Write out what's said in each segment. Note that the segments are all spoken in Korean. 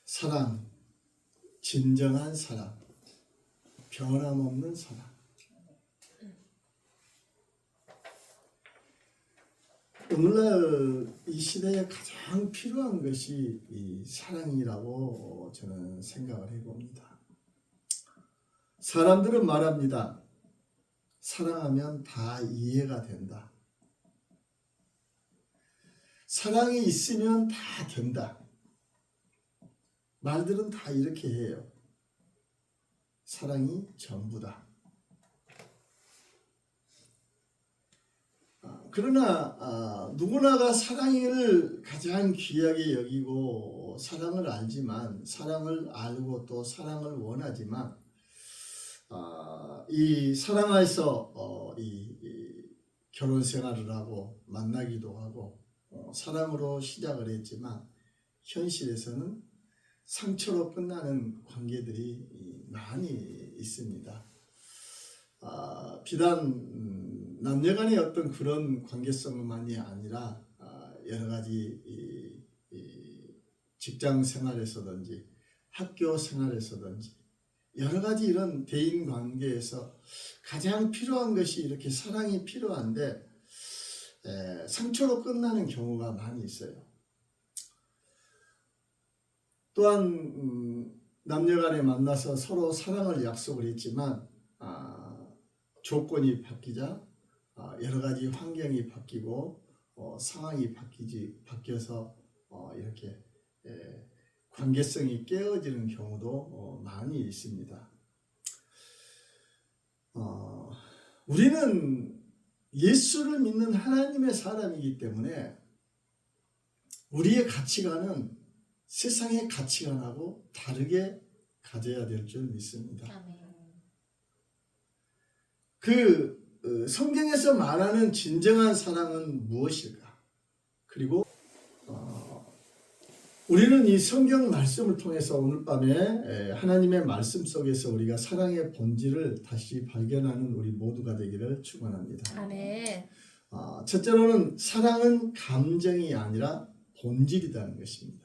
사랑, 진정한 사랑, 변함없는 사랑. 오늘날 이 시대에 가장 필요한 것이 이 사랑이라고 저는 생각을 해봅니다. 사람들은 말합니다. 사랑하면 다 이해가 된다. 사랑이 있으면 다 된다. 말들은 다 이렇게 해요. 사랑이 전부다. 그러나 누구나가 사랑을 가장 귀하게 여기고 사랑을 알지만, 사랑을 알고 또 사랑을 원하지만, 이 사랑에서 이 결혼 생활을 하고 만나기도 하고 사랑으로 시작을 했지만 현실에서는 상처로 끝나는 관계들이 많이 있습니다. 비단 남녀간의 어떤 그런 관계성만이 아니라 여러 가지 이 직장 생활에서든지 학교 생활에서든지 여러 가지 이런 대인 관계에서 가장 필요한 것이 이렇게 사랑이 필요한데 상처로 끝나는 경우가 많이 있어요. 또한 남녀간에 만나서 서로 사랑을 약속을 했지만 조건이 바뀌자 여러 가지 환경이 바뀌고 상황이 바뀌어서 이렇게 관계성이 깨어지는 경우도 많이 있습니다. 우리는 예수를 믿는 하나님의 사람이기 때문에 우리의 가치관은 세상의 가치관하고 다르게 가져야 될 줄 믿습니다. 성경에서 말하는 진정한 사랑은 무엇일까? 그리고 우리는 이 성경 말씀을 통해서 오늘 밤에 하나님의 말씀 속에서 우리가 사랑의 본질을 다시 발견하는 우리 모두가 되기를 축원합니다. 아멘. 첫째로는 사랑은 감정이 아니라 본질이라는 것입니다.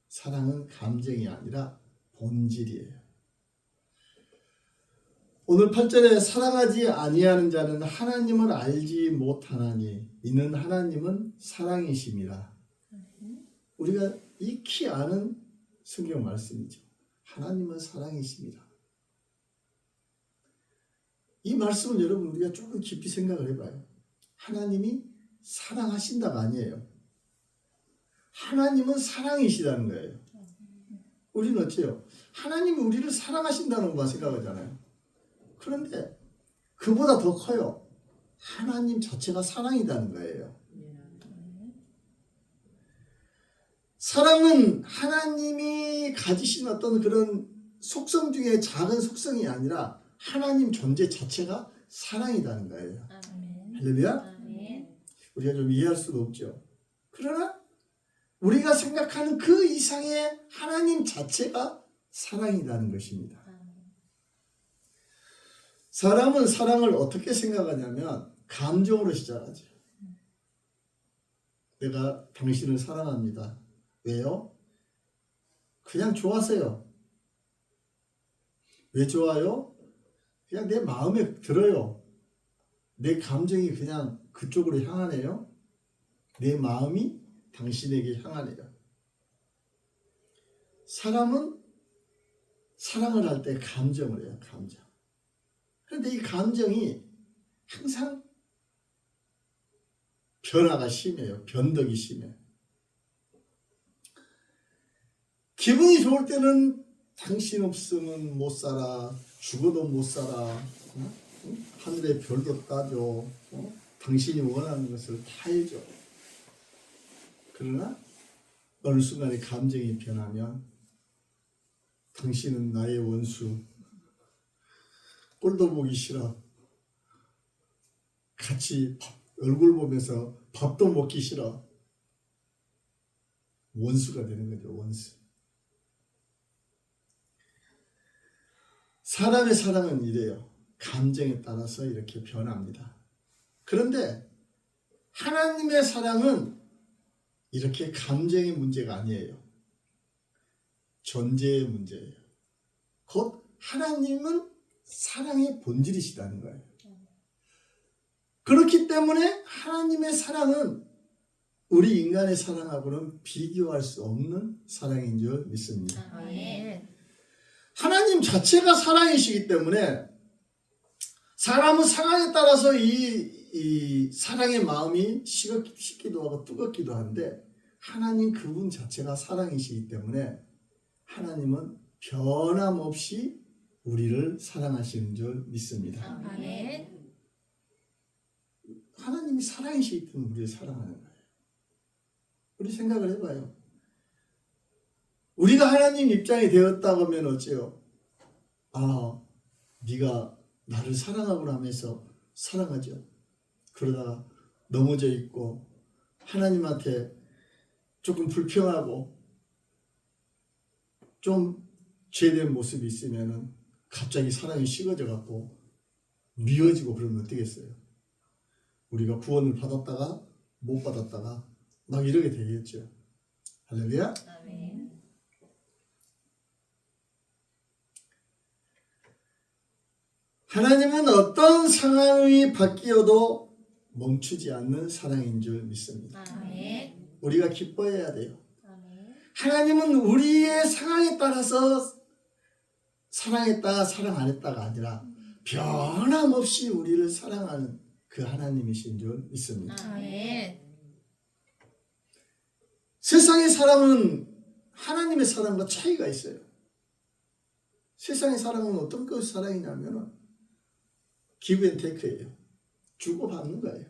사랑은 감정이 아니라 본질이에요. 오늘 8절에 사랑하지 아니하는 자는 하나님을 알지 못하나니 이는 하나님은 사랑이심이라. 우리가 익히 아는 성경 말씀이죠. 하나님은 사랑이십니다. 이 말씀을 여러분 우리가 조금 깊이 생각을 해봐요. 하나님이 사랑하신다가 아니에요. 하나님은 사랑이시다는 거예요. 우리는 어째요? 하나님이 우리를 사랑하신다는 것만 생각하잖아요. 그런데 그보다 더 커요. 하나님 자체가 사랑이라는 거예요. 사랑은 하나님이 가지신 어떤 그런 속성 중에 작은 속성이 아니라 하나님 존재 자체가 사랑이라는 거예요. 할렐루야? 우리가 좀 이해할 수도 없죠. 그러나 우리가 생각하는 그 이상의 하나님 자체가 사랑이라는 것입니다. 사람은 사랑을 어떻게 생각하냐면 감정으로 시작하죠. 내가 당신을 사랑합니다. 왜요? 그냥 좋아서요. 왜 좋아요? 그냥 내 마음에 들어요. 내 감정이 그냥 그쪽으로 향하네요. 내 마음이 당신에게 향하네요. 사람은 사랑을 할 때 감정을 해요. 감정. 그런데 이 감정이 항상 변화가 심해요. 변덕이 심해요. 기분이 좋을 때는 당신 없으면 못 살아. 죽어도 못 살아. 하늘의 별도 따줘. 당신이 원하는 것을 다 해줘. 그러나 어느 순간에 감정이 변하면 당신은 나의 원수. 꼴도 보기 싫어. 같이 얼굴 보면서 밥도 먹기 싫어. 원수가 되는 거죠. 원수. 사람의 사랑은 이래요. 감정에 따라서 이렇게 변합니다. 그런데 하나님의 사랑은 이렇게 감정의 문제가 아니에요. 존재의 문제예요. 곧 하나님은 사랑의 본질이시다는 거예요. 그렇기 때문에 하나님의 사랑은 우리 인간의 사랑하고는 비교할 수 없는 사랑인 줄 믿습니다. 하나님 자체가 사랑이시기 때문에 사람은 상황에 따라서 이 사랑의 마음이 식기도 하고 뜨겁기도 한데 하나님 그분 자체가 사랑이시기 때문에 하나님은 변함없이 우리를 사랑하시는 줄 믿습니다. 아멘. 하나님이 사랑이시기 때문에 우리를 사랑하는 거예요. 우리 생각을 해봐요. 우리가 하나님 입장이 되었다고 하면 어째요? 아, 네가 나를 사랑하고 하면서 사랑하죠. 그러다가 넘어져 있고 하나님한테 조금 불평하고 좀 죄된 모습이 있으면은 갑자기 사랑이 식어져 갖고 미워지고 그러면 어떻겠어요? 우리가 구원을 받았다가 못 받았다가 막 이러게 되겠죠. 할렐루야. 아멘. 하나님은 어떤 상황이 바뀌어도 멈추지 않는 사랑인 줄 믿습니다. 아멘. 우리가 기뻐해야 돼요. 아멘. 하나님은 우리의 상황에 따라서 사랑했다, 사랑 안 했다가 아니라 변함없이 우리를 사랑하는 그 하나님이신 줄 믿습니다. 아멘. 세상의 사랑은 하나님의 사랑과 차이가 있어요. 세상의 사랑은 어떤 것이 사랑이냐면 give and take예요. 주고받는 거예요.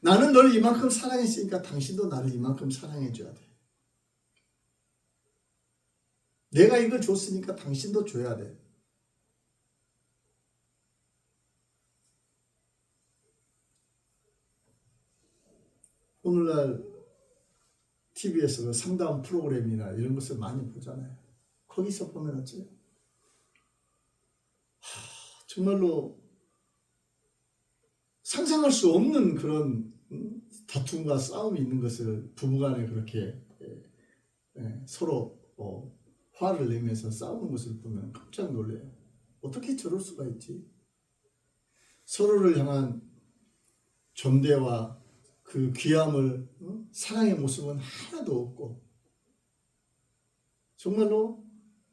나는 널 이만큼 사랑했으니까 당신도 나를 이만큼 사랑해 줘야 돼. 내가 이걸 줬으니까 당신도 줘야 돼. 오늘날 TV에서 그 상담 프로그램이나 이런 것을 많이 보잖아요. 거기서 보면 어째요? 정말로 상상할 수 없는 그런 다툼과 싸움이 있는 것을 부부간에 그렇게 서로 화를 내면서 싸우는 것을 보면 깜짝 놀래요. 어떻게 저럴 수가 있지? 서로를 향한 존대와 그 귀함을 사랑의 모습은 하나도 없고 정말로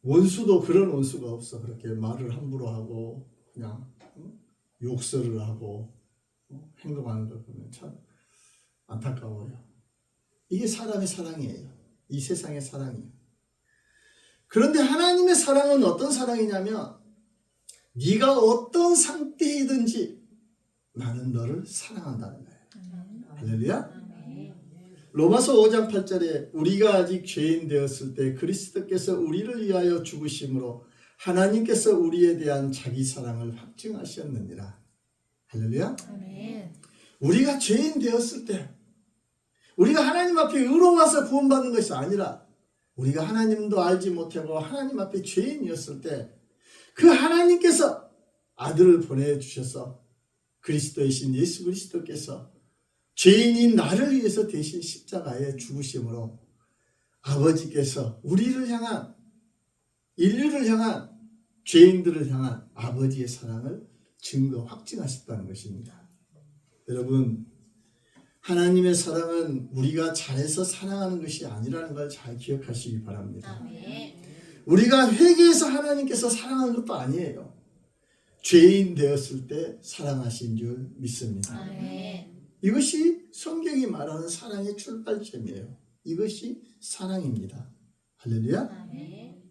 원수도 그런 원수가 없어. 그렇게 말을 함부로 하고 그냥 욕설을 하고 행동하는 걸 보면 참 안타까워요. 이게 사람의 사랑이에요. 이 세상의 사랑이에요. 그런데 하나님의 사랑은 어떤 사랑이냐면 네가 어떤 상태이든지 나는 너를 사랑한다는 거예요. 할렐루야. 로마서 5장 8절에 우리가 아직 죄인 되었을 때 그리스도께서 우리를 위하여 죽으심으로 하나님께서 우리에 대한 자기 사랑을 확증하셨느니라. 할렐루야. 아멘. 우리가 죄인 되었을 때 우리가 하나님 앞에 의로워서 구원받는 것이 아니라 우리가 하나님도 알지 못하고 하나님 앞에 죄인이었을 때 그 하나님께서 아들을 보내주셔서 그리스도이신 예수 그리스도께서 죄인인 나를 위해서 대신 십자가에 죽으심으로 아버지께서 우리를 향한 인류를 향한 죄인들을 향한 아버지의 사랑을 증거 확증하셨다는 것입니다. 여러분 하나님의 사랑은 우리가 잘해서 사랑하는 것이 아니라는 걸 잘 기억하시기 바랍니다. 아멘. 우리가 회개해서 하나님께서 사랑하는 것도 아니에요. 죄인 되었을 때 사랑하신 줄 믿습니다. 아멘. 이것이 성경이 말하는 사랑의 출발점이에요. 이것이 사랑입니다. 할렐루야. 아멘.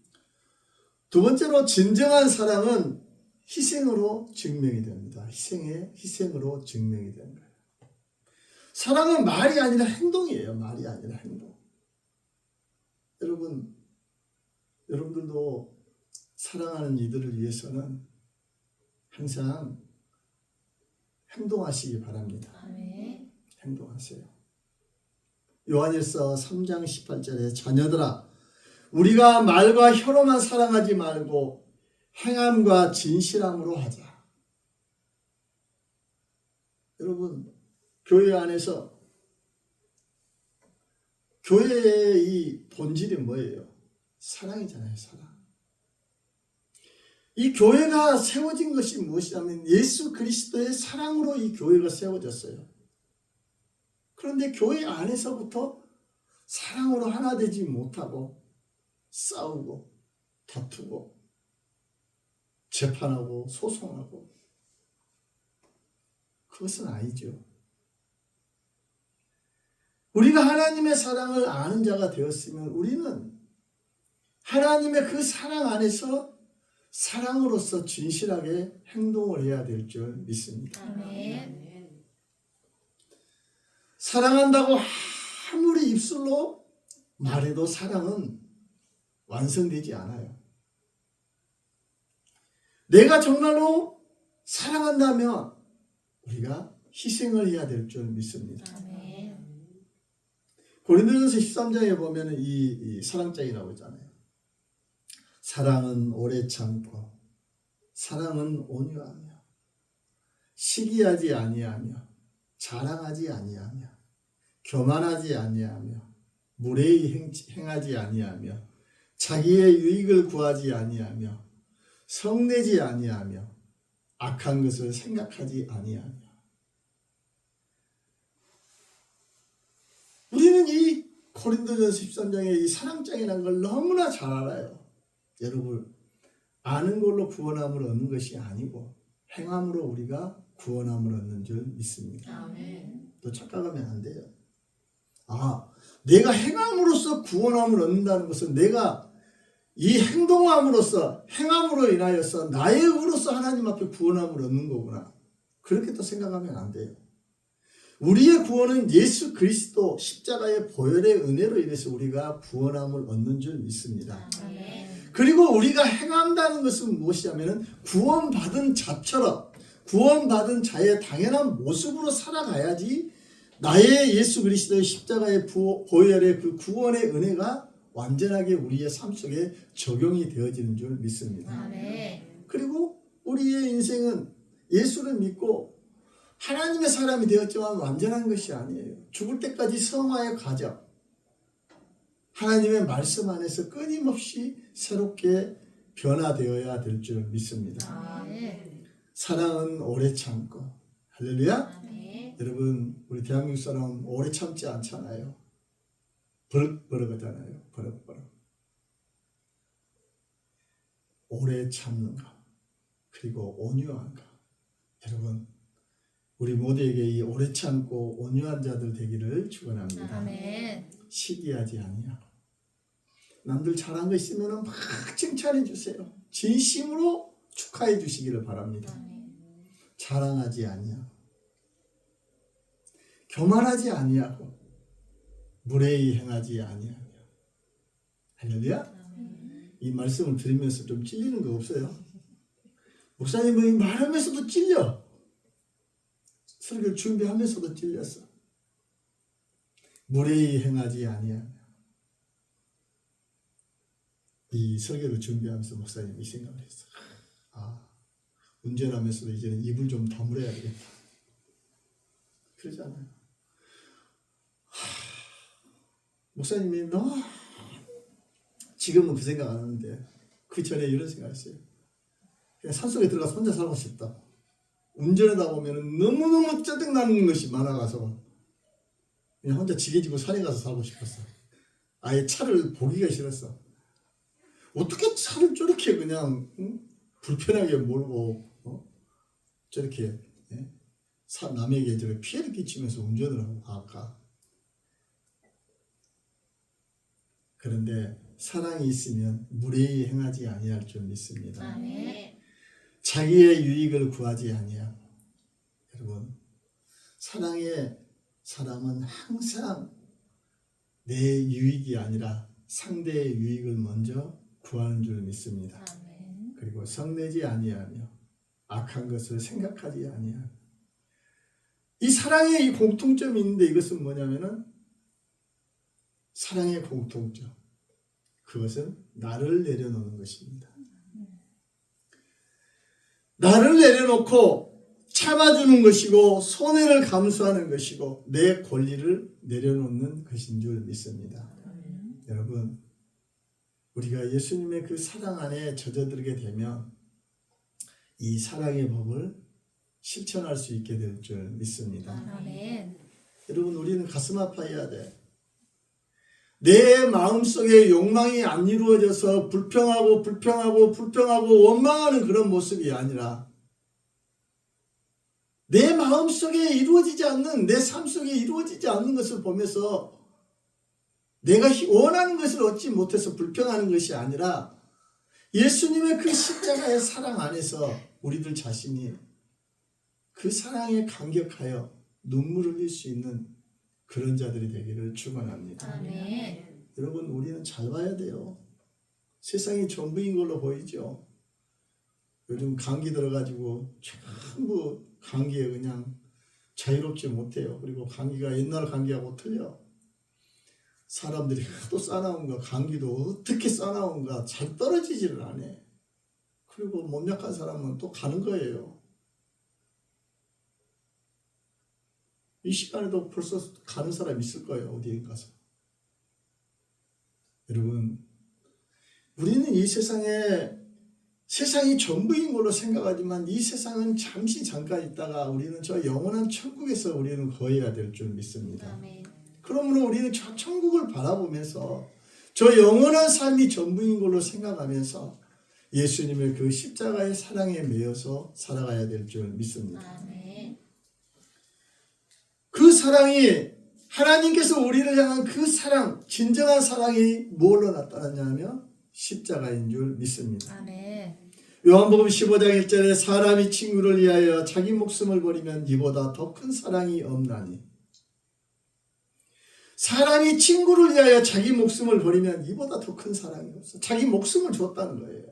두 번째로 진정한 사랑은 희생으로 증명이 됩니다. 희생으로 증명이 되는 거예요. 사랑은 말이 아니라 행동이에요. 말이 아니라 행동. 여러분들도 사랑하는 이들을 위해서는 항상 행동하시기 바랍니다. 아멘. 행동하세요. 요한일서 3장 18절에 자녀들아 우리가 말과 혀로만 사랑하지 말고 행함과 진실함으로 하자. 여러분 교회 안에서 교회의 이 본질이 뭐예요? 사랑이잖아요. 사랑. 이 교회가 세워진 것이 무엇이냐면 예수 그리스도의 사랑으로 이 교회가 세워졌어요. 그런데 교회 안에서부터 사랑으로 하나 되지 못하고 싸우고 다투고 재판하고 소송하고, 그것은 아니죠. 우리가 하나님의 사랑을 아는 자가 되었으면 우리는 하나님의 그 사랑 안에서 사랑으로서 진실하게 행동을 해야 될 줄 믿습니다. 아멘. 사랑한다고 아무리 입술로 말해도 사랑은 완성되지 않아요. 내가 정말로 사랑한다면 우리가 희생을 해야 될 줄 믿습니다. 아멘. 고린도전서 13장에 보면 이 사랑장이 나오잖아요. 사랑은 오래 참고 사랑은 온유하며 시기하지 아니하며 자랑하지 아니하며 교만하지 아니하며 무례히 행하지 아니하며 자기의 유익을 구하지 아니하며 성내지 아니하며 악한 것을 생각하지 아니하며. 우리는 이 고린도전서 13장의 이 사랑장이라는 걸 너무나 잘 알아요. 여러분, 아는 걸로 구원함을 얻는 것이 아니고 행함으로 우리가 구원함을 얻는 줄 믿습니다. 아멘. 또 착각하면 안 돼요. 내가 행함으로써 구원함을 얻는다는 것은 내가 이 행동함으로써, 행함으로 인하여서 나의 의로서 하나님 앞에 구원함을 얻는 거구나. 그렇게 또 생각하면 안 돼요. 우리의 구원은 예수 그리스도 십자가의 보혈의 은혜로 인해서 우리가 구원함을 얻는 줄 믿습니다. 아멘. 그리고 우리가 행한다는 것은 무엇이냐면 구원받은 자처럼, 구원받은 자의 당연한 모습으로 살아가야지 나의 예수 그리스도의 십자가의 보혈의 그 구원의 은혜가 완전하게 우리의 삶 속에 적용이 되어지는 줄 믿습니다. 아멘. 그리고 우리의 인생은 예수를 믿고 하나님의 사람이 되었지만 완전한 것이 아니에요. 죽을 때까지 성화의 과정, 하나님의 말씀 안에서 끊임없이 새롭게 변화되어야 될 줄 믿습니다. 아멘. 사랑은 오래 참고, 할렐루야. 아멘. 여러분, 우리 대한민국 사람 오래 참지 않잖아요. 버럭버럭 하잖아요. 버럭버럭. 오래 참는가, 그리고 온유한가. 여러분, 우리 모두에게 이 오래 참고 온유한 자들 되기를 축원합니다. 아멘. 시기하지 아니하고 남들 잘한 거 있으면 막 칭찬해 주세요. 진심으로 축하해 주시기를 바랍니다. 아멘. 자랑하지 아니하고 교만하지 아니하고 무례히 행하지 아니하며. 할렐루야. 아멘. 이 말씀을 들으면서 좀 찔리는 거 없어요? 목사님이 말하면서도 찔려. 설교를 준비하면서도 찔렸어. 무례히 행하지 아니하며. 이 설교를 준비하면서 목사님이 이 생각을 했어. 운전하면서도 이제는 입을 좀 다물어야 되겠다. 그러잖아요. 목사님이 지금은 그 생각 안 하는데 그 전에 이런 생각했어요. 그냥 산속에 들어가서 혼자 살고 싶다. 운전하다 보면 너무너무 짜증나는 것이 많아가서 그냥 혼자 지게 지고 산에 가서 살고 싶었어. 아예 차를 보기가 싫었어. 어떻게 차를 저렇게 그냥 불편하게 몰고 저렇게 남에게 저렇게 피해를 끼치면서 운전을 하고 갈까. 그런데 사랑이 있으면 무례히 행하지 아니할 줄 믿습니다. 아멘. 자기의 유익을 구하지 아니하고. 여러분, 사랑의 사람은 항상 내 유익이 아니라 상대의 유익을 먼저 구하는 줄 믿습니다. 아멘. 그리고 성내지 아니하며 악한 것을 생각하지 아니하며. 이 사랑의 이 공통점이 있는데 이것은 뭐냐면은 사랑의 공통점, 그것은 나를 내려놓는 것입니다. 나를 내려놓고 참아주는 것이고 손해를 감수하는 것이고 내 권리를 내려놓는 것인 줄 믿습니다. 여러분, 우리가 예수님의 그 사랑 안에 젖어들게 되면 이 사랑의 법을 실천할 수 있게 될 줄 믿습니다. 아멘. 여러분, 우리는 가슴 아파해야 돼. 내 마음속에 욕망이 안 이루어져서 불평하고 원망하는 그런 모습이 아니라 내 마음속에 이루어지지 않는, 내 삶 속에 이루어지지 않는 것을 보면서 내가 원하는 것을 얻지 못해서 불평하는 것이 아니라 예수님의 그 십자가의 사랑 안에서 우리들 자신이 그 사랑에 감격하여 눈물을 흘릴 수 있는 그런 자들이 되기를 축원합니다. 아멘. 여러분, 우리는 잘 봐야 돼요. 세상이 전부인 걸로 보이죠. 요즘 감기 들어가지고 전부 감기에 그냥 자유롭지 못해요. 그리고 감기가 옛날 감기하고 틀려. 사람들이 또 싸나운가, 감기도 어떻게 싸나운가 잘 떨어지지를 않아. 그리고 몸 약한 사람은 또 가는 거예요. 이 시간에도 벌써 가는 사람 있을 거예요. 어디에 가서. 여러분, 우리는 이 세상이 전부인 걸로 생각하지만 이 세상은 잠시 잠깐 있다가 우리는 저 영원한 천국에서 우리는 거해야 될 줄 믿습니다. 아멘. 그러므로 우리는 저 천국을 바라보면서 저 영원한 삶이 전부인 걸로 생각하면서 예수님의 그 십자가의 사랑에 매여서 살아가야 될 줄 믿습니다. 아멘. 그 사랑이, 하나님께서 우리를 향한 그 사랑, 진정한 사랑이 뭘로 나타났냐면 십자가인 줄 믿습니다. 아멘. 요한복음 15장 1절에 사람이 친구를 위하여 자기 목숨을 버리면 이보다 더 큰 사랑이 없나니. 사람이 친구를 위하여 자기 목숨을 버리면 이보다 더 큰 사랑이 없어. 자기 목숨을 줬다는 거예요.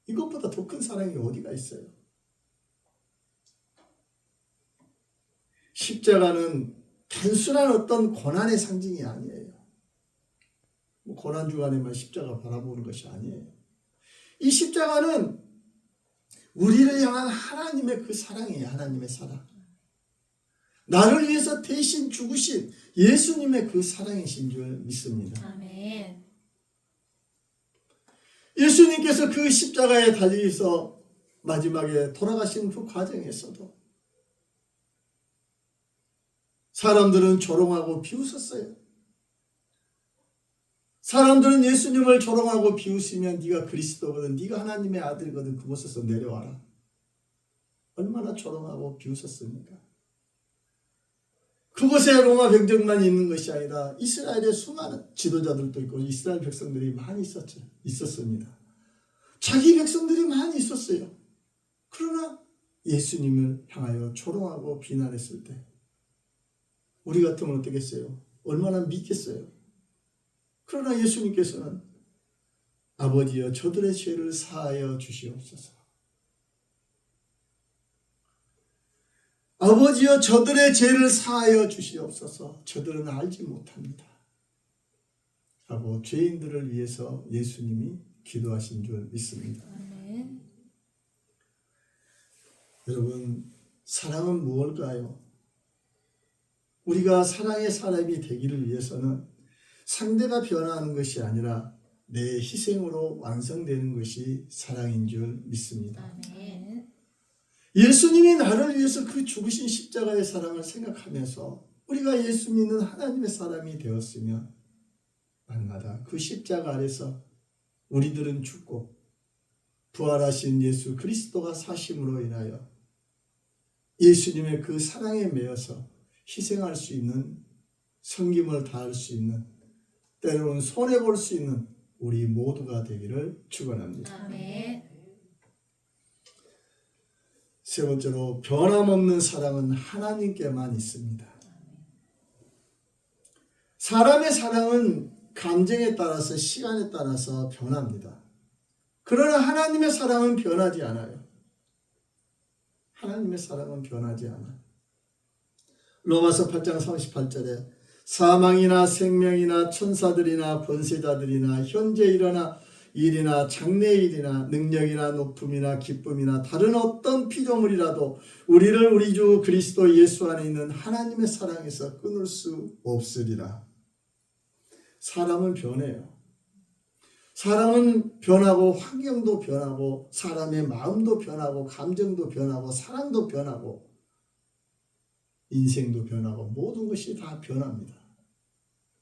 이것보다 더 큰 사랑이 어디가 있어요? 십자가는 단순한 어떤 고난의 상징이 아니에요. 고난 주간에만 십자가 바라보는 것이 아니에요. 이 십자가는 우리를 향한 하나님의 그 사랑이에요. 하나님의 사랑. 나를 위해서 대신 죽으신 예수님의 그 사랑이신 줄 믿습니다. 아멘. 예수님께서 그 십자가에 달려서 마지막에 돌아가신 그 과정에서도 사람들은 조롱하고 비웃었어요. 사람들은 예수님을 조롱하고 비웃으면 네가 그리스도거든, 네가 하나님의 아들이거든, 그곳에서 내려와라. 얼마나 조롱하고 비웃었습니까? 그곳에 로마 병정만 있는 것이 아니라 이스라엘의 수많은 지도자들도 있고 이스라엘 백성들이 많이 있었습니다. 자기 백성들이 많이 있었어요. 그러나 예수님을 향하여 조롱하고 비난했을 때 우리 같으면 어떻겠어요? 얼마나 믿겠어요? 그러나 예수님께서는 아버지여 저들의 죄를 사하여 주시옵소서. 아버지여 저들의 죄를 사하여 주시옵소서. 저들은 알지 못합니다. 하고 죄인들을 위해서 예수님이 기도하신 줄 믿습니다. 아멘. 여러분, 사랑은 무엇일까요? 우리가 사랑의 사람이 되기를 위해서는 상대가 변화하는 것이 아니라 내 희생으로 완성되는 것이 사랑인 줄 믿습니다. 아멘. 예수님이 나를 위해서 그 죽으신 십자가의 사랑을 생각하면서 우리가 예수 믿는 하나님의 사람이 되었으면 날마다 그 십자가 아래서 우리들은 죽고 부활하신 예수 그리스도가 사심으로 인하여 예수님의 그 사랑에 매여서 희생할 수 있는, 섬김을 다할 수 있는, 때로는 손해볼 수 있는 우리 모두가 되기를 축원합니다. 아멘. 세 번째로, 변함없는 사랑은 하나님께만 있습니다. 사람의 사랑은 감정에 따라서, 시간에 따라서 변합니다. 그러나 하나님의 사랑은 변하지 않아요. 하나님의 사랑은 변하지 않아요. 로마서 8장 38절에 사망이나 생명이나 천사들이나 권세자들이나 현재 일어나 일이나 장래일이나 능력이나 높음이나 기쁨이나 다른 어떤 피조물이라도 우리를 우리 주 그리스도 예수 안에 있는 하나님의 사랑에서 끊을 수 없으리라. 사람은 변해요. 사람은 변하고 환경도 변하고 사람의 마음도 변하고 감정도 변하고 사랑도 변하고 인생도 변하고 모든 것이 다 변합니다.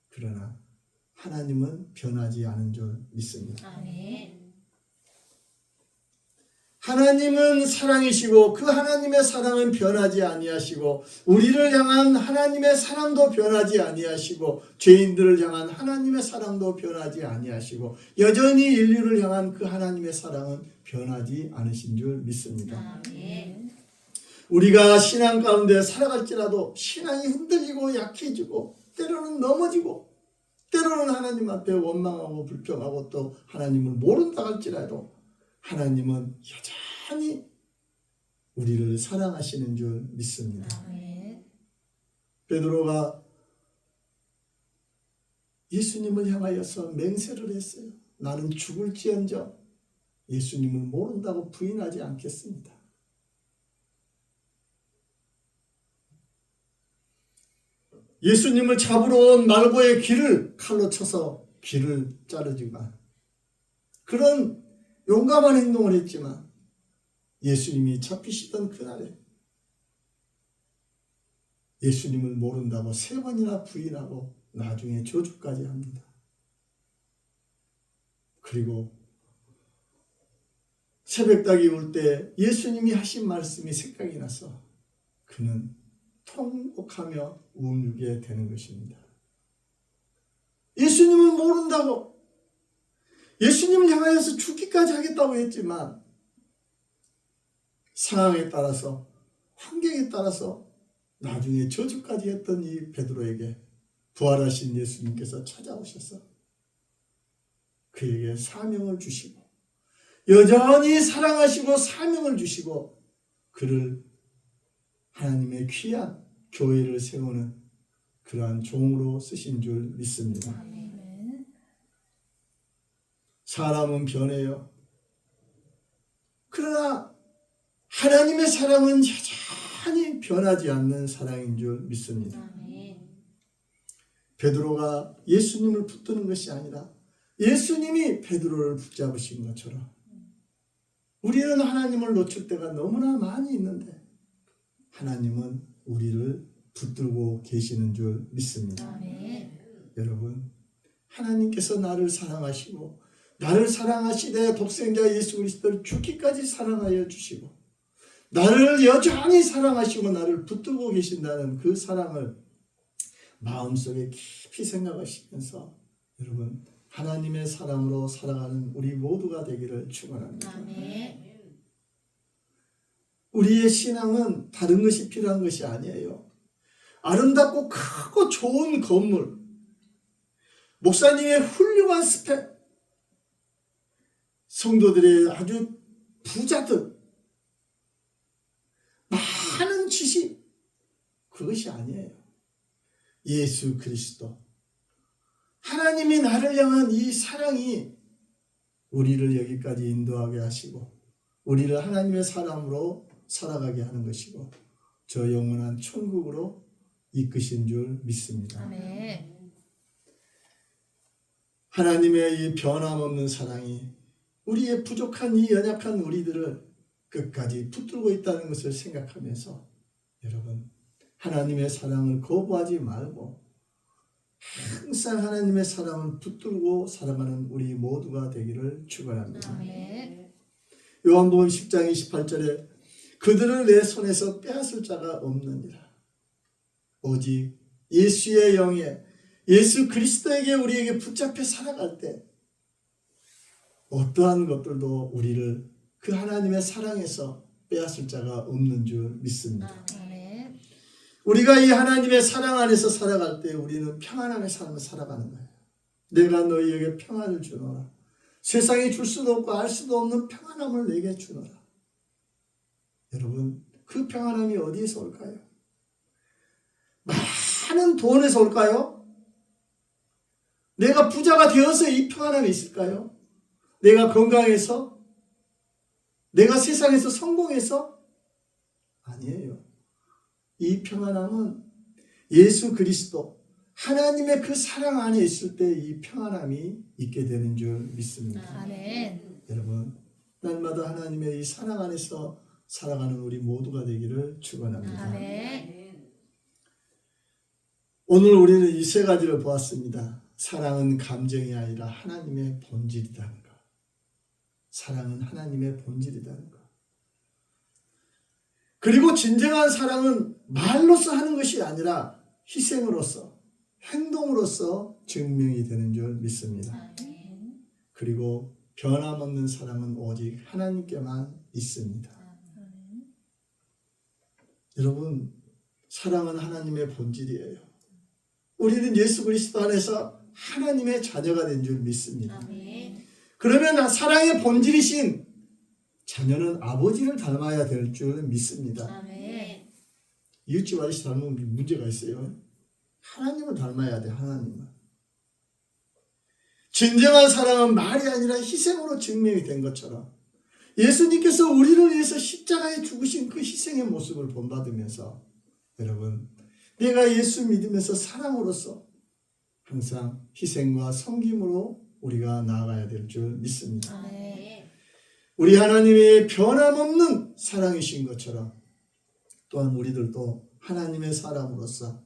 그러나 하나님은 변하지 않은 줄 믿습니다. 아멘. 하나님은 사랑이시고 그 하나님의 사랑은 변하지 아니하시고 우리를 향한 하나님의 사랑도 변하지 아니하시고 죄인들을 향한 하나님의 사랑도 변하지 아니하시고 여전히 인류를 향한 그 하나님의 사랑은 변하지 않으신 줄 믿습니다. 아멘. 우리가 신앙 가운데 살아갈지라도 신앙이 흔들리고 약해지고 때로는 넘어지고 때로는 하나님 앞에 원망하고 불평하고 또 하나님을 모른다 할지라도 하나님은 여전히 우리를 사랑하시는 줄 믿습니다. 아멘. 베드로가 예수님을 향하여서 맹세를 했어요. 나는 죽을지언정 예수님을 모른다고 부인하지 않겠습니다. 예수님을 잡으러 온 말고의 귀를 칼로 쳐서 귀를 자르지만 그런 용감한 행동을 했지만 예수님이 잡히시던 그날에 예수님을 모른다고 3번이나 부인하고 나중에 저주까지 합니다. 그리고 새벽닭이 울 때 예수님이 하신 말씀이 생각이 나서 그는 통곡하며 울게 되는 것입니다. 예수님을 모른다고 예수님을 향하여서 죽기까지 하겠다고 했지만 상황에 따라서 환경에 따라서 나중에 저주까지 했던 이 베드로에게 부활하신 예수님께서 찾아오셔서 그에게 사명을 주시고 여전히 사랑하시고 사명을 주시고 그를 하나님의 귀한 교회를 세우는 그러한 종으로 쓰신 줄 믿습니다. 사람은 변해요. 그러나 하나님의 사랑은 여전히 변하지 않는 사랑인 줄 믿습니다. 베드로가 예수님을 붙드는 것이 아니라 예수님이 베드로를 붙잡으신 것처럼 우리는 하나님을 놓칠 때가 너무나 많이 있는데 하나님은 우리를 붙들고 계시는 줄 믿습니다. 여러분, 하나님께서 나를 사랑하시고 나를 사랑하시되 독생자 예수 그리스도를 죽기까지 사랑하여 주시고 나를 여전히 사랑하시고 나를 붙들고 계신다는 그 사랑을 마음속에 깊이 생각하시면서 여러분 하나님의 사랑으로 살아가는 우리 모두가 되기를 축원합니다. 우리의 신앙은 다른 것이 필요한 것이 아니에요. 아름답고 크고 좋은 건물, 목사님의 훌륭한 스펙, 성도들의 아주 부자들, 많은 지식, 그것이 아니에요. 예수 그리스도, 하나님이 나를 향한 이 사랑이 우리를 여기까지 인도하게 하시고 우리를 하나님의 사람으로 살아가게 하는 것이고 저 영원한 천국으로 이끄신 줄 믿습니다. 아멘. 하나님의 이 변함없는 사랑이 우리의 부족한 이 연약한 우리들을 끝까지 붙들고 있다는 것을 생각하면서 여러분 하나님의 사랑을 거부하지 말고 항상 하나님의 사랑을 붙들고 살아가는 우리 모두가 되기를 축원합니다. 아멘. 요한복음 10장 28절에 그들을 내 손에서 빼앗을 자가 없느니라. 오직 예수의 영에 예수 그리스도에게 우리에게 붙잡혀 살아갈 때 어떠한 것들도 우리를 그 하나님의 사랑에서 빼앗을 자가 없는 줄 믿습니다. 아멘. 우리가 이 하나님의 사랑 안에서 살아갈 때 우리는 평안함의 삶을 살아가는 거예요. 내가 너희에게 평안을 주노라. 세상이 줄 수도 없고 알 수도 없는 평안함을 내게 주노라. 여러분, 그 평안함이 어디에서 올까요? 많은 돈에서 올까요? 내가 부자가 되어서 이 평안함이 있을까요? 내가 건강해서? 내가 세상에서 성공해서? 아니에요. 이 평안함은 예수 그리스도 하나님의 그 사랑 안에 있을 때 이 평안함이 있게 되는 줄 믿습니다. 아멘. 여러분, 날마다 하나님의 이 사랑 안에서 살아가는 우리 모두가 되기를 축원합니다. 아멘. 오늘 우리는 이 세 가지를 보았습니다. 사랑은 감정이 아니라 하나님의 본질이라는 것. 사랑은 하나님의 본질이라는 것. 그리고 진정한 사랑은 말로서 하는 것이 아니라 희생으로서, 행동으로서 증명이 되는 줄 믿습니다. 아멘. 그리고 변함없는 사랑은 오직 하나님께만 있습니다. 아멘. 여러분, 사랑은 하나님의 본질이에요. 우리는 예수 그리스도 안에서 하나님의 자녀가 된 줄 믿습니다. 아멘. 그러면 사랑의 본질이신 자녀는 아버지를 닮아야 될 줄 믿습니다. 아멘. 이웃집 아저씨 닮으면 문제가 있어요. 하나님을 닮아야 돼, 하나님을. 진정한 사랑은 말이 아니라 희생으로 증명이 된 것처럼 예수님께서 우리를 위해서 십자가에 죽으신 그 희생의 모습을 본받으면서 여러분, 내가 예수 믿으면서 사랑으로서 항상 희생과 섬김으로 우리가 나아가야 될 줄 믿습니다. 아멘. 우리 하나님의 변함없는 사랑이신 것처럼 또한 우리들도 하나님의 사람으로서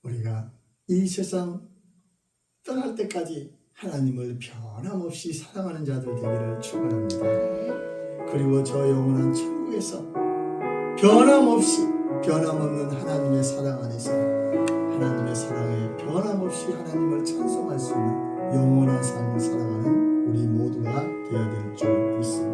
우리가 이 세상 떠날 때까지 하나님을 변함없이 사랑하는 자들 되기를 축원합니다. 그리고 저 영원한 천국에서 변함없는 하나님의 사랑 안에서 하나님의 사랑에 변함없이 하나님을 찬송할 수 있는 영원한 삶을 살아가는 우리 모두가 되어야 될 줄 믿습니다.